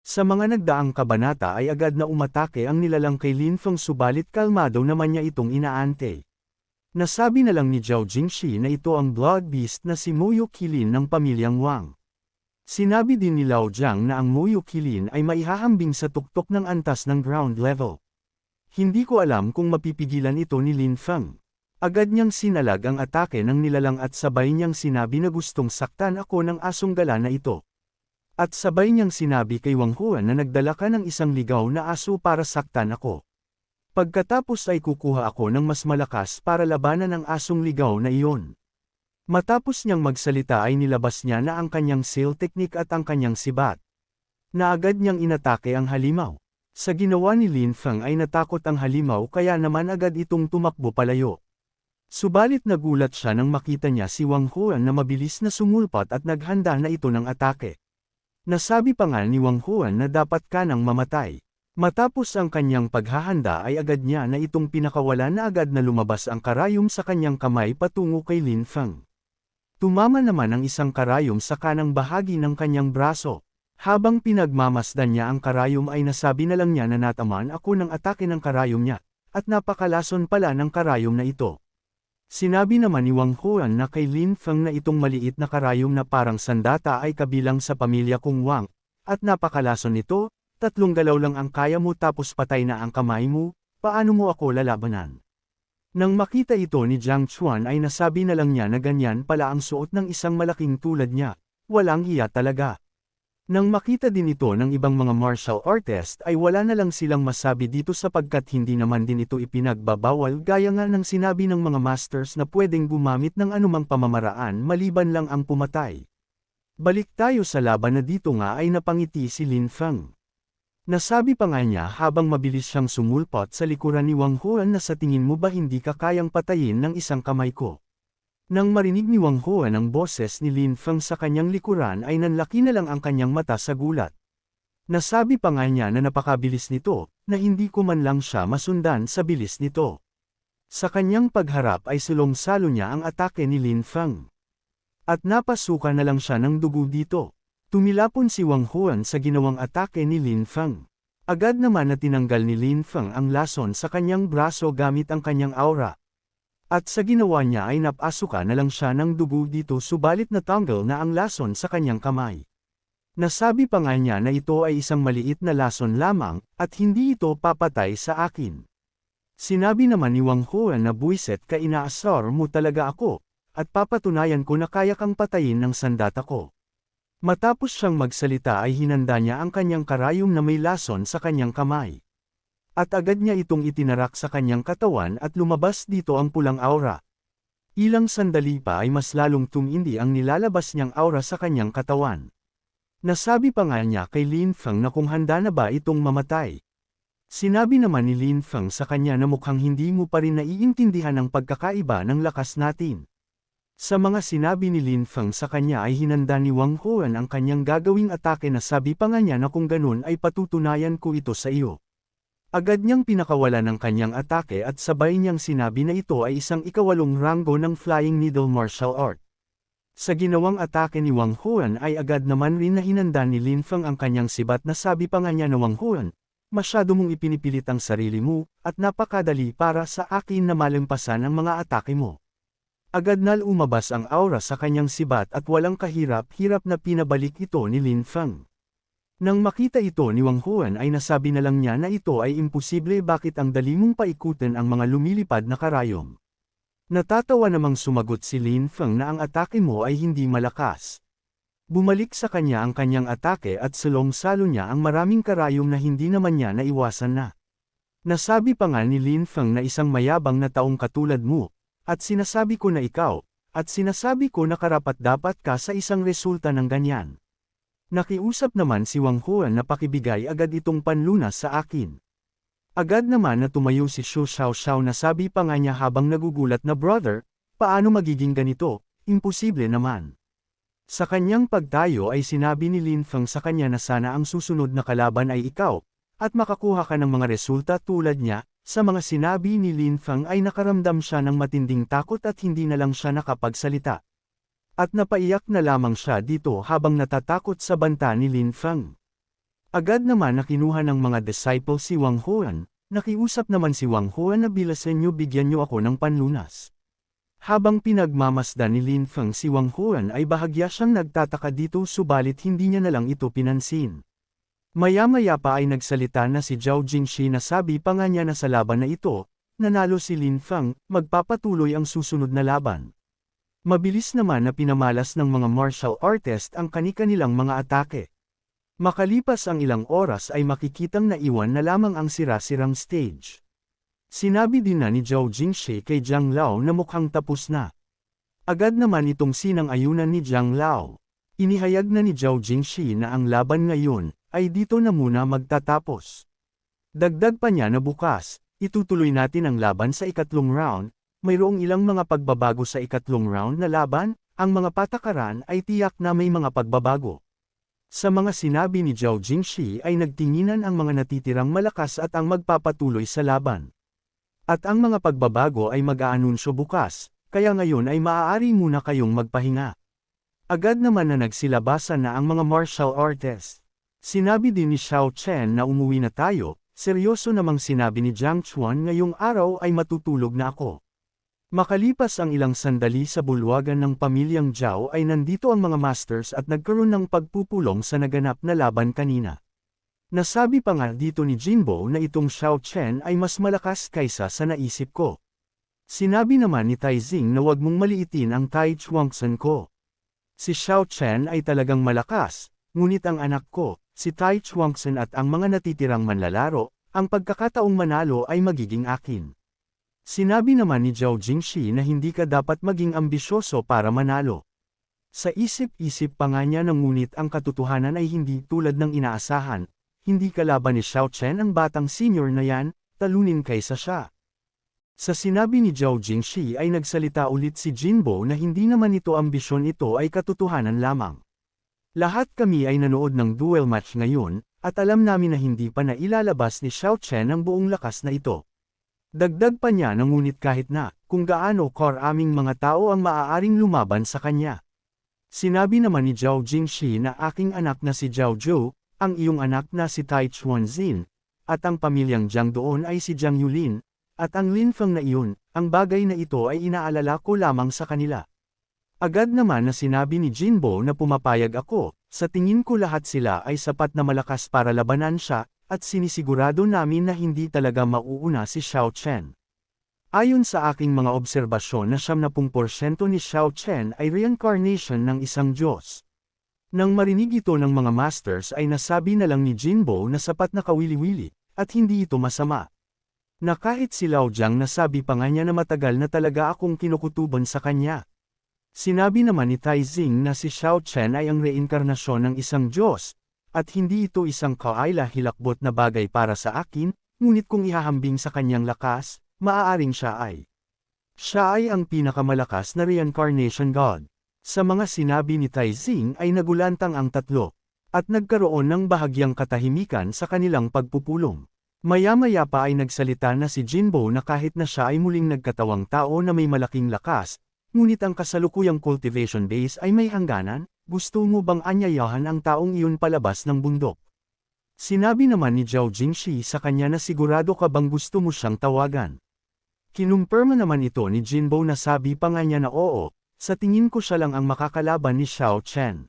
Sa mga nagdaang kabanata ay agad na umatake ang nilalang kay Lin Feng subalit kalmado naman niya itong inaante. Nasabi na lang ni Zhao Jingshi na ito ang blood beast na si Muyo Qilin ng pamilyang Wang. Sinabi din ni Lao Jiang na ang Muyo Qilin ay maihahambing sa tuktok ng antas ng ground level. Hindi ko alam kung mapipigilan ito ni Lin Feng. Agad niyang sinalag ang atake ng nilalang at sabay niyang sinabi na gustong saktan ako ng asong gala na ito. At sabay niyang sinabi kay Wang Huan na nagdala ka ng isang ligaw na aso para saktan ako. Pagkatapos ay kukuha ako ng mas malakas para labanan ang asong ligaw na iyon. Matapos niyang magsalita ay nilabas niya na ang kanyang seal technique at ang kanyang sibat. Na agad niyang inatake ang halimaw. Sa ginawa ni Lin Feng ay natakot ang halimaw kaya naman agad itong tumakbo palayo. Subalit nagulat siya nang makita niya si Wang Huan na mabilis na sumulpot at naghanda na ito ng atake. Nasabi pa nga ni Wang Huan na dapat ka nang mamatay. Matapos ang kanyang paghahanda ay agad niya na itong pinakawala na agad na lumabas ang karayom sa kanyang kamay patungo kay Lin Feng. Tumama naman ang isang karayom sa kanang bahagi ng kanyang braso. Habang pinagmamasdan niya ang karayom ay nasabi na lang niya na natamaan ako ng atake ng karayom niya, at napakalason pala ng karayom na ito. Sinabi naman ni Wang Huan na kay Lin Feng na itong maliit na karayom na parang sandata ay kabilang sa pamilya kong Wang, at napakalason nito, 3 galaw lang ang kaya mo tapos patay na ang kamay mo, paano mo ako lalabanan? Nang makita ito ni Jiang Chuan ay nasabi na lang niya na ganyan pala ang suot ng isang malaking tulad niya, walang hiya talaga. Nang makita din ito ng ibang mga martial artist ay wala na lang silang masabi dito sapagkat hindi naman din ito ipinagbabawal gaya nga ng sinabi ng mga masters na pwedeng gumamit ng anumang pamamaraan maliban lang ang pumatay. Balik tayo sa laban na dito nga ay napangiti si Lin Feng. Nasabi pa nga niya habang mabilis siyang sumulpot sa likuran ni Wang Huan na sa tingin mo ba hindi ka kayang patayin ng isang kamay ko? Nang marinig ni Wang Huan ang boses ni Lin Feng sa kanyang likuran ay nanlaki na lang ang kanyang mata sa gulat. Nasabi pa nga niya na napakabilis nito, na hindi ko man lang siya masundan sa bilis nito. Sa kanyang pagharap ay sulong-salo niya ang atake ni Lin Feng. At napasukan na lang siya ng dugo dito. Tumilapon si Wang Huan sa ginawang atake ni Lin Feng. Agad naman na tinanggal ni Lin Feng ang lason sa kanyang braso gamit ang kanyang aura. At sa ginawa niya ay napasuka na lang siya ng dugo dito subalit natanggal na ang lason sa kanyang kamay. Nasabi pa nga niya na ito ay isang maliit na lason lamang, at hindi ito papatay sa akin. Sinabi naman ni Wang Huan na buwiset ka inaasar mo talaga ako, at papatunayan ko na kaya kang patayin ng sandata ko. Matapos siyang magsalita ay hinanda niya ang kanyang karayom na may lason sa kanyang kamay. At agad niya itong itinarak sa kanyang katawan at lumabas dito ang pulang aura. Ilang sandali pa ay mas lalong tumindi ang nilalabas niyang aura sa kanyang katawan. Nasabi pa nga niya kay Lin Feng na kung handa na ba itong mamatay. Sinabi naman ni Lin Feng sa kanya na mukhang hindi mo pa rin naiintindihan ang pagkakaiba ng lakas natin. Sa mga sinabi ni Lin Feng sa kanya ay hinanda ni Wang Huan ang kanyang gagawing atake na sabi pa nga niya na kung ganun ay patutunayan ko ito sa iyo. Agad niyang pinakawala ng kanyang atake at sabay niyang sinabi na ito ay isang ikawalong ranggo ng Flying Needle Martial Art. Sa ginawang atake ni Wang Huan ay agad naman rin na hinanda ni Lin Feng ang kanyang sibat na sabi pa nga niya na Wang Huan, masyado mong ipinipilit ang sarili mo, at napakadali para sa akin na malampasan ang mga atake mo. Agad na lumabas ang aura sa kanyang sibat at walang kahirap-hirap na pinabalik ito ni Lin Feng. Nang makita ito ni Wang Huan ay nasabi na lang niya na ito ay imposible bakit ang dali mong paikutin ang mga lumilipad na karayom. Natatawa namang sumagot si Lin Feng na ang atake mo ay hindi malakas. Bumalik sa kanya ang kanyang atake at sulong-salo niya ang maraming karayom na hindi naman niya naiwasan na. Nasabi pa nga ni Lin Feng na isang mayabang na taong katulad mo, at sinasabi ko na ikaw, at sinasabi ko na karapat-dapat ka sa isang resulta ng ganyan. Nakiusap naman si Wang Huan na pakibigay agad itong panlunas sa akin. Agad naman na tumayo si Xu Xiaoxiao na sabi pa nga niya habang nagugulat na brother, paano magiging ganito, imposible naman. Sa kanyang pagtayo ay sinabi ni Lin Feng sa kanya na sana ang susunod na kalaban ay ikaw, at makakuha ka ng mga resulta tulad niya. Sa mga sinabi ni Lin Feng ay nakaramdam siya ng matinding takot at hindi na lang siya nakapagsalita. At napaiyak na lamang siya dito habang natatakot sa banta ni Lin Feng. Agad naman na kinuha ng mga disciple si Wang Huan, nakiusap naman si Wang Huan na bilasan niyo bigyan niyo ako ng panlunas. Habang pinagmamasdan ni Lin Feng si Wang Huan ay bahagya siyang nagtataka dito subalit hindi niya na lang ito pinansin. Maya-maya pa ay nagsalita na si Zhao Jingshi na sabi pa nga niya na sa laban na ito, nanalo si Lin Feng, magpapatuloy ang susunod na laban. Mabilis naman na pinamalas ng mga martial artist ang kani-kanilang mga atake. Makalipas ang ilang oras ay makikitang naiwan na lamang ang sira-sirang stage. Sinabi din na ni Zhao Jingshi kay Zhang Lao na mukhang tapos na. Agad naman itong sinang-ayunan ni Zhang Lao. Inihayag na ni Zhao Jingshi na ang laban ngayon ay dito na muna magtatapos. Dagdag pa niya na bukas, itutuloy natin ang laban sa ikatlong round, mayroong ilang mga pagbabago sa ikatlong round na laban, ang mga patakaran ay tiyak na may mga pagbabago. Sa mga sinabi ni Zhao Jingshi ay nagtinginan ang mga natitirang malakas at ang magpapatuloy sa laban. At ang mga pagbabago ay mag-aanunsyo bukas, kaya ngayon ay maaari muna kayong magpahinga. Agad naman na nagsilabasan na ang mga martial artists. Sinabi din ni Xiao Chen na umuwi na tayo, seryoso namang sinabi ni Jiang Chuan ngayong araw ay matutulog na ako. Makalipas ang ilang sandali sa bulwagan ng pamilyang Zhao ay nandito ang mga masters at nagkaroon ng pagpupulong sa naganap na laban kanina. Nasabi pa nga dito ni Jinbo na itong Xiao Chen ay mas malakas kaysa sa naisip ko. Sinabi naman ni Taizing na wag mong maliitin ang Tai Chuangsan ko. Si Xiao Chen ay talagang malakas, ngunit ang anak ko, si Tai Chuangsan at ang mga natitirang manlalaro, ang pagkakataong manalo ay magiging akin. Sinabi naman ni Zhao Jingshi na hindi ka dapat maging ambisyoso para manalo. Sa isip-isip pa nga niya ngunit ang katotohanan ay hindi tulad ng inaasahan, hindi kalaban ni Xiao Chen ang batang senior na yan, talunin kaysa siya. Sa sinabi ni Zhao Jingshi ay nagsalita ulit si Jinbo na hindi naman ito ambisyon, ito ay katotohanan lamang. Lahat kami ay nanood ng duel match ngayon, at alam namin na hindi pa nailalabas ni Xiao Chen ang buong lakas na ito. Dagdag pa niya na ngunit kahit na, kung gaano karaming mga tao ang maaaring lumaban sa kanya. Sinabi naman ni Zhao Jingshi na aking anak na si Zhao Zhou, ang iyong anak na si Tai Chuanzin, at ang pamilyang Jiang doon ay si Jiang Yulin, at ang Lin Feng na iyon, ang bagay na ito ay inaalala ko lamang sa kanila. Agad naman na sinabi ni Jinbo na pumapayag ako, sa tingin ko lahat sila ay sapat na malakas para labanan siya, at sinisigurado namin na hindi talaga mauuna si Xiao Chen. Ayon sa aking mga obserbasyon na 70% ni Xiao Chen ay reincarnation ng isang Diyos. Nang marinig ito ng mga masters ay nasabi na lang ni Jinbo na sapat na kawili-wili, at hindi ito masama. Na kahit si Lao Jiang nasabi pa nga niya na matagal na talaga akong kinukutuban sa kanya. Sinabi naman ni Taizing na si Xiao Chen ay ang reinkarnasyon ng isang Diyos, at hindi ito isang kaila-hilakbot na bagay para sa akin, ngunit kung ihahambing sa kanyang lakas, maaaring siya ay ang pinakamalakas na reincarnation god. Sa mga sinabi ni Taizing ay nagulantang ang tatlo, at nagkaroon ng bahagyang katahimikan sa kanilang pagpupulong. Maya-maya pa ay nagsalita na si Jinbo na kahit na siya ay muling nagkatawang tao na may malaking lakas, ngunit ang kasalukuyang cultivation base ay may hangganan. Gusto mo bang anyayahan ang taong iyon palabas ng bundok? Sinabi naman ni Zhao Jingshi sa kanya na sigurado ka bang gusto mo siyang tawagan. Kinumpirma naman ito ni Jinbo na sabi pa nga niya na oo, sa tingin ko siya lang ang makakalaban ni Xiao Chen.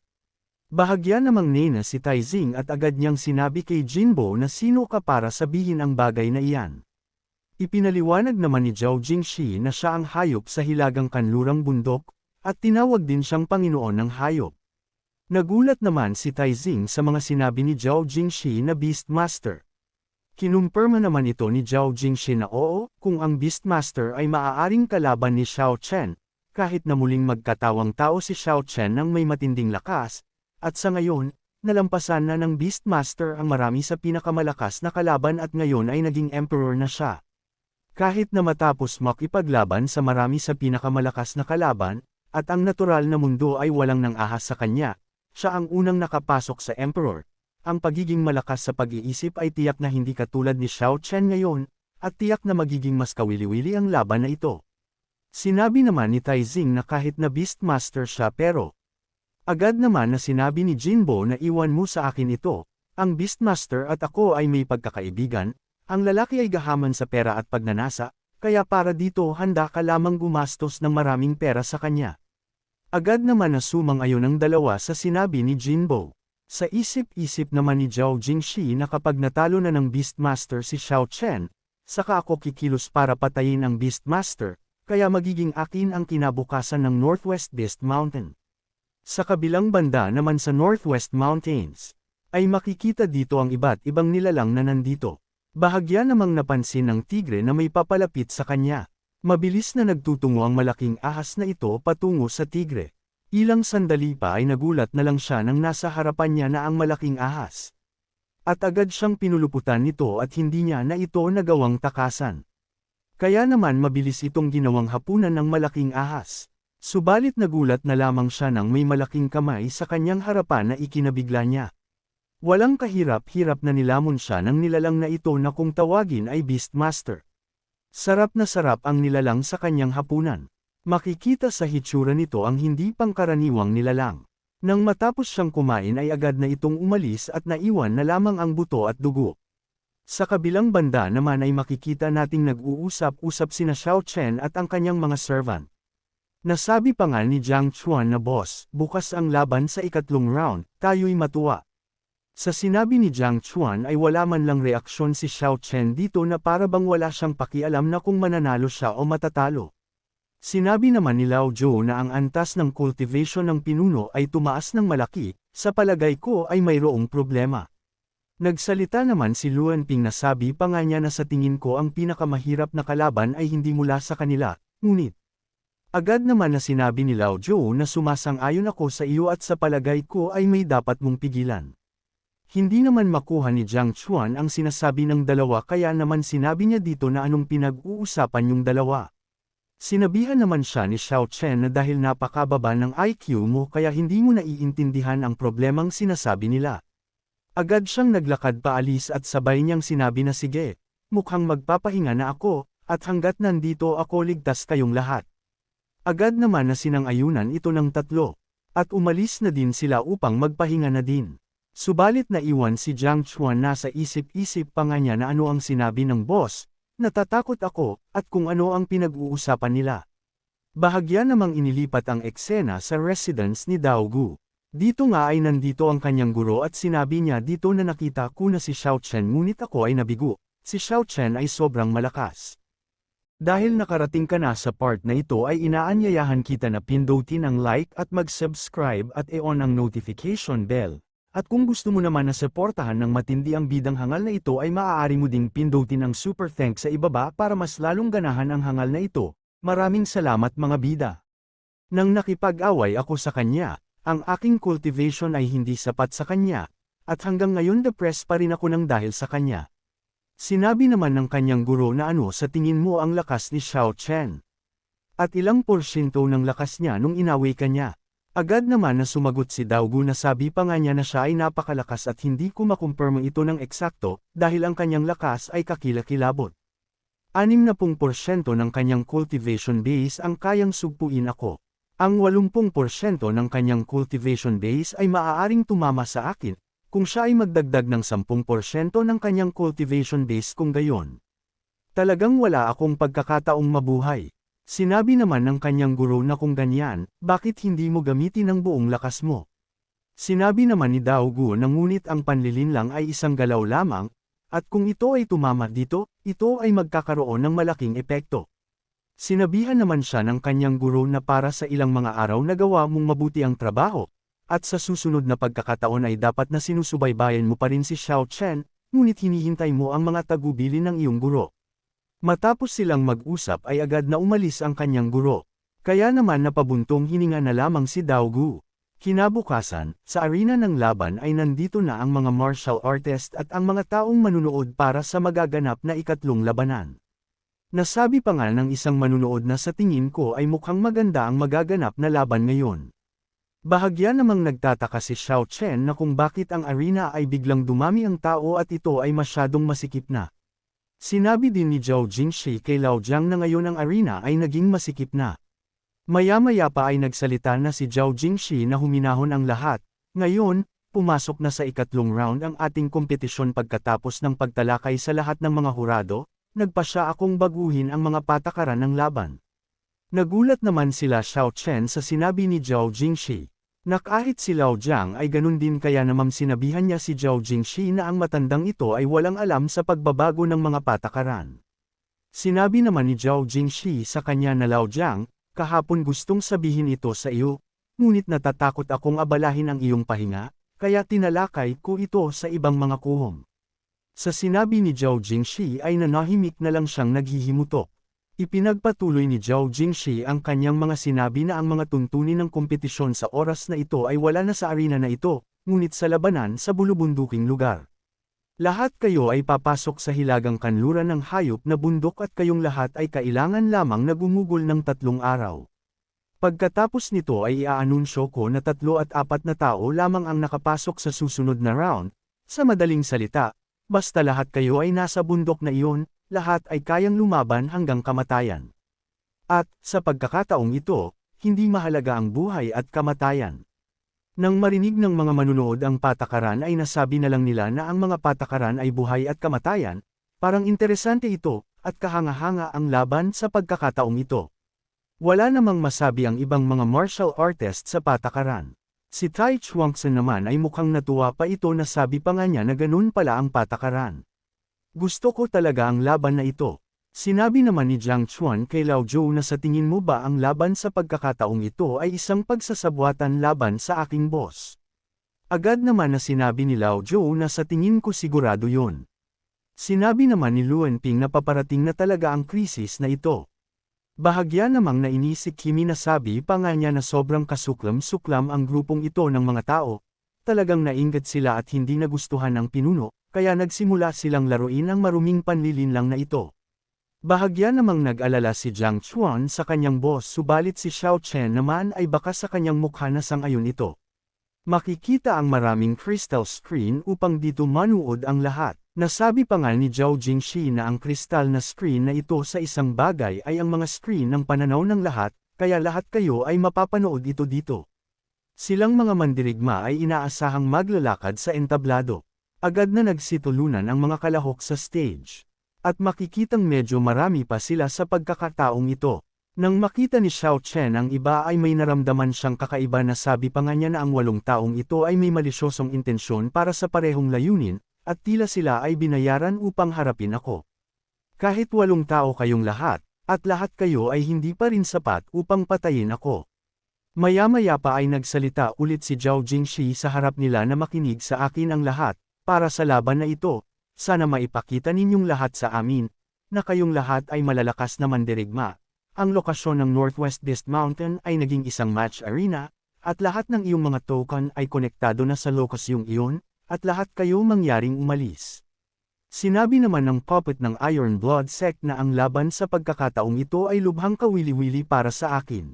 Bahagya namang nena si Taizing at agad niyang sinabi kay Jinbo na sino ka para sabihin ang bagay na iyan. Ipinaliwanag naman ni Zhao Jingshi na siya ang hayop sa hilagang kanlurang bundok, at tinawag din siyang Panginoon ng hayop. Nagulat naman si Taizing sa mga sinabi ni Zhao Jingshi na Beastmaster. Kinumpirma naman ito ni Zhao Jingshi na oo, kung ang Beastmaster ay maaaring kalaban ni Xiao Chen, kahit na muling magkatawang tao si Xiao Chen ng may matinding lakas, at sa ngayon, nalampasan na ng Beastmaster ang marami sa pinakamalakas na kalaban at ngayon ay naging Emperor na siya. Kahit na matapos makipaglaban sa marami sa pinakamalakas na kalaban, at ang natural na mundo ay walang nang ahas sa kanya, siya ang unang nakapasok sa Emperor. Ang pagiging malakas sa pag-iisip ay tiyak na hindi katulad ni Xiao Chen ngayon, at tiyak na magiging mas kawili-wili ang laban na ito. Sinabi naman ni Taizing na kahit na Beastmaster siya pero, agad naman na sinabi ni Jinbo na iwan mo sa akin ito, Ang Beastmaster at ako ay may pagkakaibigan, ang lalaki ay gahaman sa pera at pagnanasa, kaya para dito handa ka lamang gumastos ng maraming pera sa kanya. Agad naman na sumang-ayon ang dalawa sa sinabi ni Jinbo. Sa isip-isip naman ni Zhao Jingshi na kapag natalo na ng Beastmaster si Xiao Chen, saka ako kikilos para patayin ang Beastmaster, kaya magiging akin ang kinabukasan ng Northwest Beast Mountain. Sa kabilang banda naman sa Northwest Mountains, ay makikita dito ang iba't ibang nilalang na nandito. Bahagya namang napansin ng tigre na may papalapit sa kanya. Mabilis na nagtutungo ang malaking ahas na ito patungo sa tigre. Ilang sandali pa ay nagulat na lang siya nang nasa harapan niya na ang malaking ahas. At agad siyang pinuluputan nito at hindi niya na ito nagawang takasan. Kaya naman mabilis itong ginawang hapunan ng malaking ahas. Subalit nagulat na lamang siya nang may malaking kamay sa kanyang harapan na ikinabigla niya. Walang kahirap-hirap na nilamon siya ng nilalang na ito na kung tawagin ay Beastmaster. Sarap na sarap ang nilalang sa kanyang hapunan. Makikita sa hitsura nito ang hindi pangkaraniwang nilalang. Nang matapos siyang kumain ay agad na itong umalis at naiwan na lamang ang buto at dugo. Sa kabilang banda naman ay makikita nating nag-uusap-usap sina Xiao Chen at ang kanyang mga servant. Nasabi pa nga ni Jiang Chuan na boss, bukas ang laban sa ikatlong round, tayo'y matuwa. Sa sinabi ni Jiang Chuan ay wala man lang reaksyon si Xiao Chen dito na para bang wala siyang pakialam na kung mananalo siya o matatalo. Sinabi naman ni Lao Zhou na ang antas ng cultivation ng pinuno ay tumaas ng malaki, sa palagay ko ay mayroong problema. Nagsalita naman si Luan Ping na sabi pa nga niya na sa tingin ko ang pinakamahirap na kalaban ay hindi mula sa kanila, ngunit. Agad naman na sinabi ni Lao Zhou na sumasang-ayon ako sa iyo at sa palagay ko ay may dapat mong pigilan. Hindi naman makuha ni Jiang Chuan ang sinasabi ng dalawa kaya naman sinabi niya dito na anong pinag-uusapan yung dalawa. Sinabihan naman siya ni Xiao Chen na dahil napakababa ng IQ mo kaya hindi mo naiintindihan ang problemang sinasabi nila. Agad siyang naglakad paalis at sabay niyang sinabi na sige, mukhang magpapahinga na ako, at hanggat nandito ako ligtas kayong lahat. Agad naman na sinang-ayunan ito ng tatlo, at umalis na din sila upang magpahinga na din. Subalit naiwan si Jiang Chuan na sa isip-isip pa nga niya na ano ang sinabi ng boss, natatakot ako, at kung ano ang pinag-uusapan nila. Bahagya namang inilipat ang eksena sa residence ni Dao Gu. Dito nga ay nandito ang kanyang guro at sinabi niya dito na nakita ko na si Xiao Chen ngunit ako ay nabigo, si Xiao Chen ay sobrang malakas. Dahil nakarating ka na sa part na ito ay inaanyayahan kita na pindutin ang like at mag-subscribe at i-on ang notification bell. At kung gusto mo naman na suportahan ng matindi ang bidang hangal na ito ay maaari mo ding pindutin ang super thanks sa ibaba para mas lalong ganahan ang hangal na ito. Maraming salamat mga bida. Nang nakipag-away ako sa kanya, ang aking cultivation ay hindi sapat sa kanya, at hanggang ngayon depressed pa rin ako ng dahil sa kanya. Sinabi naman ng kanyang guro na ano sa tingin mo ang lakas ni Xiao Chen. At ilang porsyento ng lakas niya nung inaway ka niya. Agad naman na sumagot si Dao Gu na sabi pa nga niya na siya ay napakalakas at hindi ko makumpirma ito ng eksakto dahil ang kanyang lakas ay kakilakilabot. 60% ng kanyang cultivation base ang kayang sugpuin ako. Ang 80% ng kanyang cultivation base ay maaaring tumama sa akin, kung siya ay magdagdag ng 10% ng kanyang cultivation base kung gayon. Talagang wala akong pagkakataong mabuhay. Sinabi naman ng kanyang guro na kung ganyan, bakit hindi mo gamitin ang buong lakas mo? Sinabi naman ni Dao Gu na ngunit ang panlilinlang ay isang galaw lamang, at kung ito ay tumama dito, ito ay magkakaroon ng malaking epekto. Sinabihan naman siya ng kanyang guro na para sa ilang mga araw nagawa mong mabuti ang trabaho, at sa susunod na pagkakataon ay dapat na sinusubaybayan mo pa rin si Xiao Chen, ngunit hinihintay mo ang mga tagubilin ng iyong guro. Matapos silang mag-usap ay agad na umalis ang kanyang guro. Kaya naman napabuntong hininga na lamang si Dao Gu. Kinabukasan, sa arena ng laban ay nandito na ang mga martial artist at ang mga taong manunood para sa magaganap na ikatlong labanan. Nasabi pa nga ng isang manunood na sa tingin ko ay mukhang maganda ang magaganap na laban ngayon. Bahagya namang nagtataka si Xiao Chen na kung bakit ang arena ay biglang dumami ang tao at ito ay masyadong masikip na. Sinabi din ni Zhao Jingshi kay Lao Jiang na ngayon ang arena ay naging masikip na. Maya-maya pa ay nagsalita na si Zhao Jingshi na huminahon ang lahat. Ngayon, pumasok na sa ikatlong round ang ating kompetisyon pagkatapos ng pagtalakay sa lahat ng mga hurado, nagpasya akong baguhin ang mga patakaran ng laban. Nagulat naman sila Xiao Chen sa sinabi ni Zhao Jingshi. Na kahit si Lao Jiang ay ganun din kaya naman sinabihan niya si Zhao Jingshi na ang matandang ito ay walang alam sa pagbabago ng mga patakaran. Sinabi naman ni Zhao Jingshi sa kanya na Lao Jiang, kahapon gustong sabihin ito sa iyo, ngunit natatakot akong abalahin ang iyong pahinga, kaya tinalakay ko ito sa ibang mga kuhom. Sa sinabi ni Zhao Jingshi ay nanahimik na lang siyang naghihimutok. Ipinagpatuloy ni Zhao Jingshi ang kanyang mga sinabi na ang mga tuntunin ng kompetisyon sa oras na ito ay wala na sa arena na ito, ngunit sa labanan sa bulubunduking lugar. Lahat kayo ay papasok sa hilagang kanluran ng hayop na bundok at kayong lahat ay kailangan lamang na gumugol ng 3 araw. Pagkatapos nito ay iaanunsyo ko na 3 at 4 na tao lamang ang nakapasok sa susunod na round. Sa madaling salita, basta lahat kayo ay nasa bundok na iyon, lahat ay kayang lumaban hanggang kamatayan. At, sa pagkakataong ito, hindi mahalaga ang buhay at kamatayan. Nang marinig ng mga manunood ang patakaran ay nasabi na lang nila na ang mga patakaran ay buhay at kamatayan, parang interesante ito, at kahanga-hanga ang laban sa pagkakataong ito. Wala namang masabi ang ibang mga martial artist sa patakaran. Si Tai Chuangson naman ay mukhang natuwa pa ito na sabi pa nga niya na ganun pala ang patakaran. Gusto ko talaga ang laban na ito. Sinabi naman ni Jiang Chuan kay Lao Zhou na sa tingin mo ba ang laban sa pagkakataong ito ay isang pagsasabwatan laban sa aking boss. Agad naman na sinabi ni Lao Zhou na sa tingin ko sigurado yun. Sinabi naman ni Luan Ping na paparating na talaga ang krisis na ito. Bahagya namang nainis si Kimi na sabi pa nga niya na sobrang kasuklam-suklam ang grupong ito ng mga tao. Talagang nainggit sila at hindi nagustuhan ng pinuno. Kaya nagsimula silang laruin ang maruming panlilinlang na ito. Bahagya namang nag-alala si Jiang Chuan sa kanyang boss subalit si Xiao Chen naman ay baka sa kanyang mukha na sang-ayon ito. Makikita ang maraming crystal screen upang dito manuod ang lahat. Nasabi pa nga ni Zhao Jingshi na ang kristal na screen na ito sa isang bagay ay ang mga screen ng pananaw ng lahat, kaya lahat kayo ay mapapanood ito dito. Silang mga mandirigma ay inaasahang maglalakad sa entablado. Agad na nagsitulunan ang mga kalahok sa stage. At makikitang medyo marami pa sila sa pagkakataong ito. Nang makita ni Xiao Chen ang iba ay may naramdaman siyang kakaiba na sabi pa nga niya na ang 8 taong ito ay may malisyosong intensyon para sa parehong layunin, at tila sila ay binayaran upang harapin ako. Kahit 8 tao kayong lahat, at lahat kayo ay hindi pa rin sapat upang patayin ako. Maya-maya pa ay nagsalita ulit si Zhao Jingshi sa harap nila na makinig sa akin ang lahat. Para sa laban na ito, sana maipakita ninyong lahat sa amin, na kayong lahat ay malalakas na mandirigma. Ang lokasyon ng Northwest Beast Mountain ay naging isang match arena, at lahat ng iyong mga token ay konektado na sa lokasyong iyon, at lahat kayo mangyaring umalis. Sinabi naman ng puppet ng Iron Blood Sect na ang laban sa pagkakataong ito ay lubhang kawili-wili para sa akin.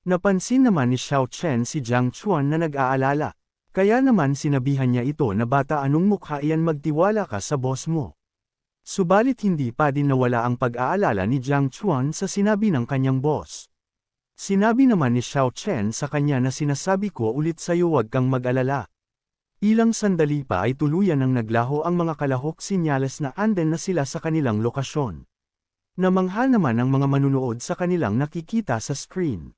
Napansin naman ni Xiao Chen si Jiang Chuan na nag-aalala. Kaya naman sinabihan niya ito na bata anong mukha iyan magtiwala ka sa boss mo. Subalit hindi pa din nawala ang pag-aalala ni Jiang Chuan sa sinabi ng kanyang boss. Sinabi naman ni Xiao Chen sa kanya na sinasabi ko ulit sa'yo huwag kang mag-alala. Ilang sandali pa ay tuluyan ng naglaho ang mga kalahok sinyales na anden na sila sa kanilang lokasyon. Namangha naman ang mga manunood sa kanilang nakikita sa screen.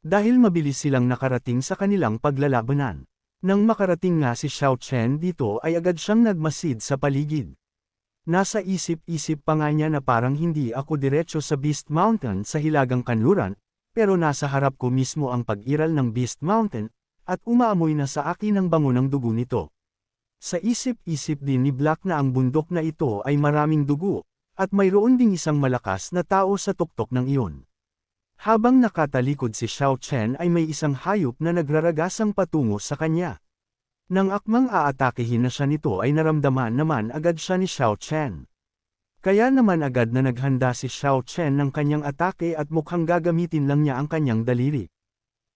Dahil mabilis silang nakarating sa kanilang paglalabanan. Nang makarating nga si Xiao Chen dito ay agad siyang nagmasid sa paligid. Nasa isip-isip pa nga niya na parang hindi ako diretso sa Beast Mountain sa hilagang kanluran, pero nasa harap ko mismo ang pag-iral ng Beast Mountain, at umaamoy na sa akin ang bango ng dugo nito. Sa isip-isip din ni Black na ang bundok na ito ay maraming dugo, at mayroon ding isang malakas na tao sa tuktok ng iyon. Habang nakatalikod si Xiao Chen ay may isang hayop na nagraragasang patungo sa kanya. Nang akmang aatakehin na siya nito ay naramdaman naman agad siya ni Xiao Chen. Kaya naman agad na naghanda si Xiao Chen ng kanyang atake at mukhang gagamitin lang niya ang kanyang daliri.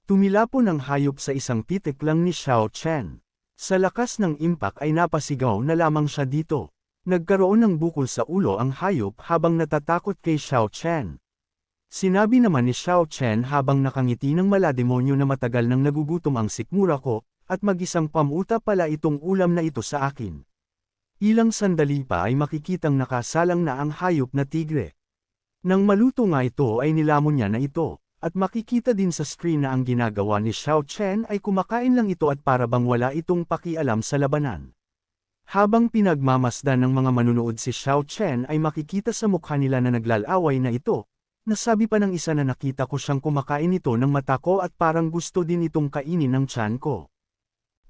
Tumilapon ang hayop sa isang pitik lang ni Xiao Chen. Sa lakas ng impact ay napasigaw na lamang siya dito. Nagkaroon ng bukol sa ulo ang hayop habang natatakot kay Xiao Chen. Sinabi naman ni Xiao Chen habang nakangiti ng malademonyo na matagal nang nagugutom ang sikmura ko, at mag-isang pamuta pala itong ulam na ito sa akin. Ilang sandali pa ay makikitang nakasalang na ang hayop na tigre. Nang maluto nga ito ay nilamon niya na ito, at makikita din sa screen na ang ginagawa ni Xiao Chen ay kumakain lang ito at para bang wala itong pakialam sa labanan. Habang pinagmamasdan ng mga manunood si Xiao Chen ay makikita sa mukha nila na naglalaway na ito. Nasabi pa ng isa na nakita ko siyang kumakain ito ng mata ko at parang gusto din itong kainin ng tiyan ko.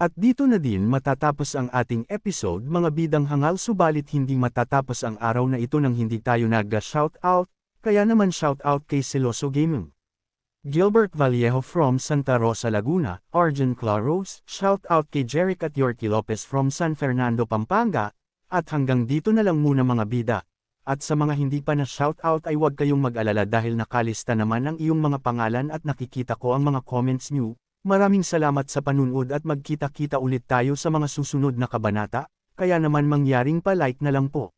At dito na din matatapos ang ating episode mga bidang hangal subalit hindi matatapos ang araw na ito nang hindi tayo nag-shoutout, kaya naman shoutout kay Celoso Gaming. Gilbert Vallejo from Santa Rosa, Laguna, Arjen Claros, shoutout kay Jeric at Yorkie Lopez from San Fernando, Pampanga, at hanggang dito na lang muna mga bida. At sa mga hindi pa na shoutout ay huwag kayong mag-alala dahil nakalista naman ang iyong mga pangalan at nakikita ko ang mga comments nyo. Maraming salamat sa panunood at magkita-kita ulit tayo sa mga susunod na kabanata, kaya naman mangyaring pa-like na lang po.